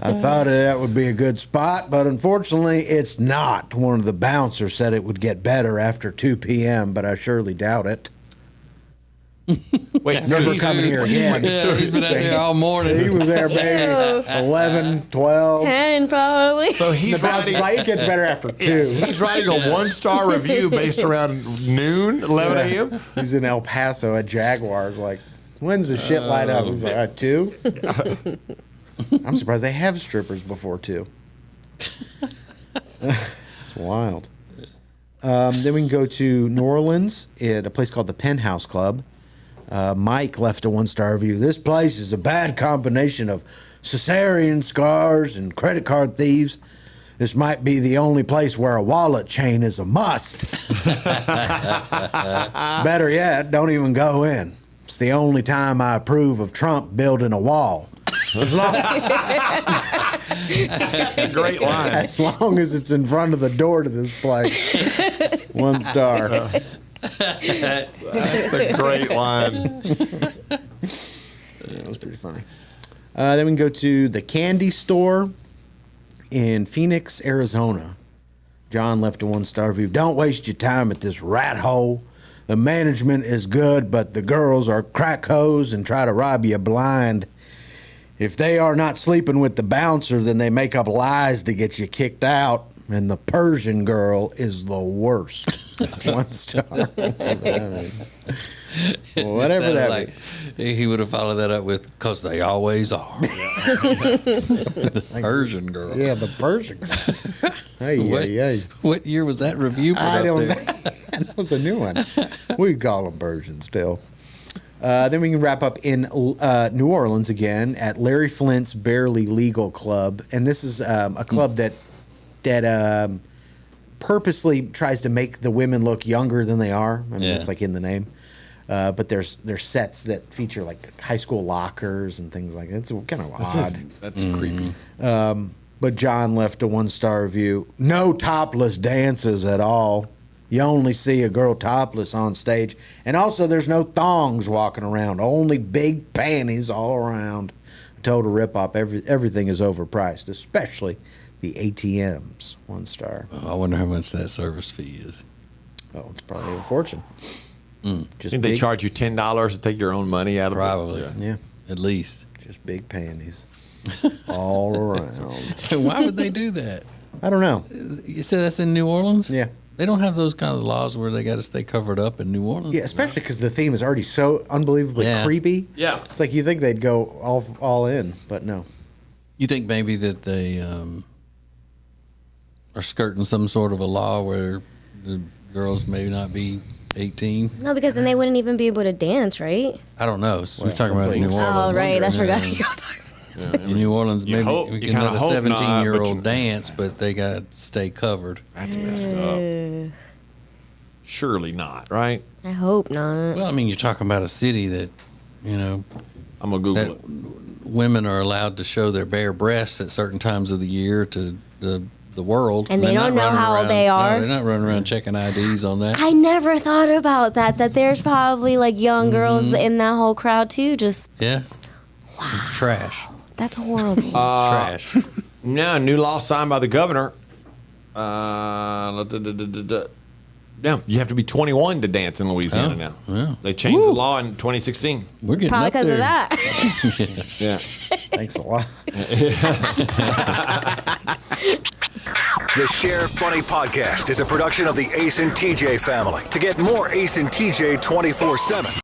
S5: I thought that would be a good spot, but unfortunately it's not. One of the bouncers said it would get better after 2 p.m., but I surely doubt it.
S7: Wait,
S5: Never coming here again.
S3: Yeah, he's been out there all morning.
S5: He was there maybe 11, 12.
S4: 10 probably.
S7: So he's
S5: The bouncer's
S7: writing,
S5: like, it gets better after 2.
S7: he's writing a 1-star review based around noon, 11 a.m.?
S5: He's in El Paso at Jaguars. Like, when's the shit light up? He's like, 2? I'm surprised they have strippers before 2. It's wild. Then we can go to New Orleans at a place called the Penthouse Club. Mike left a 1-star review. This place is a bad combination of cesarean scars and credit card thieves. This might be the only place where a wallet chain is a must. Better yet, don't even go in. It's the only time I approve of Trump building a wall. As long,
S7: That's a great line.
S5: as long as it's in front of the door to this place. 1 star.
S7: That's a great line.
S5: That was pretty funny. Then we can go to the candy store in Phoenix, Arizona. John left a 1-star review. Don't waste your time at this rat hole. The management is good, but the girls are crack hoes and try to rob you blind. If they are not sleeping with the bouncer, then they make up lies to get you kicked out. And the Persian girl is the worst. 1 star. Whatever that
S3: like he would have followed that up with, because they always are. The Persian girl.
S5: Yeah, the Persian girl. Hey.
S3: What year was that review put
S5: I
S3: up
S5: don't know.
S3: there?
S5: That was a new one. We call them Persian still. Then we can wrap up in New Orleans again at Larry Flint's Barely Legal Club. And this is a club that purposely tries to make the women look younger than they are. I mean, it's like in the name. But there's sets that feature like high school lockers and things like that. It's kind of odd.
S7: That's creepy.
S5: But John left a 1-star review. No topless dances at all. You only see a girl topless on stage. And also, there's no thongs walking around. Only big panties all around. Total rip-off. Everything is overpriced, especially the ATMs. 1-star.
S3: Oh, I wonder how much that service fee is.
S5: Oh, it's probably a fortune. Just
S7: Think they
S5: big-
S7: charge you $10 to take your own money out of
S3: Probably.
S7: it?
S5: Yeah,
S3: At least.
S5: just big panties all around.
S3: Why would they do that?
S5: I don't know.
S3: You said that's in New Orleans?
S5: Yeah.
S3: They don't have those kind of laws where they got to stay covered up in New Orleans.
S5: Yeah, especially because the theme is already so unbelievably
S3: Yeah.
S5: creepy.
S7: Yeah.
S5: It's like you think they'd go all in, but no.
S3: You think maybe that they are skirting some sort of a law where the girls may not be 18?
S4: No, because then they wouldn't even be able to dance, right?
S3: I don't know. We're talking
S5: that's
S3: about
S5: what
S3: New
S5: he
S3: Orleans.
S4: Oh, right. That's
S3: Yeah.
S4: forgot.
S3: In New Orleans,
S7: You
S3: maybe
S7: hope-
S3: we
S7: you
S3: can
S7: kinda
S3: let a
S7: hope not,
S3: 17-year-old
S7: but
S3: dance, but they got to stay covered.
S7: That's messed up. Surely not, right?
S4: I hope not.
S3: Well, I mean, you're talking about a city that, you know,
S7: I'm going to Google
S3: that
S7: it.
S3: women are allowed to show their bare breasts at certain times of the year to the world.
S4: And they
S3: they're
S4: don't
S3: not
S4: know
S3: running
S4: how old
S3: around-
S4: they are.
S3: No, they're not running around checking IDs on that.
S4: I never thought about that there's probably like young girls in that whole crowd too. Just,
S3: Yeah. It's trash.
S4: that's horrible.
S3: It's trash.
S7: No, new law signed by the governor. No, you have to be 21 to dance in Louisiana now.
S3: yeah.
S7: They changed the law in 2016.
S3: We're getting
S4: Probably
S3: up
S4: because
S3: there.
S4: of that.
S7: Yeah.
S5: Thanks a lot.
S2: The Share Funny Podcast is a production of the Ace and TJ family. To get more Ace and TJ 24/7,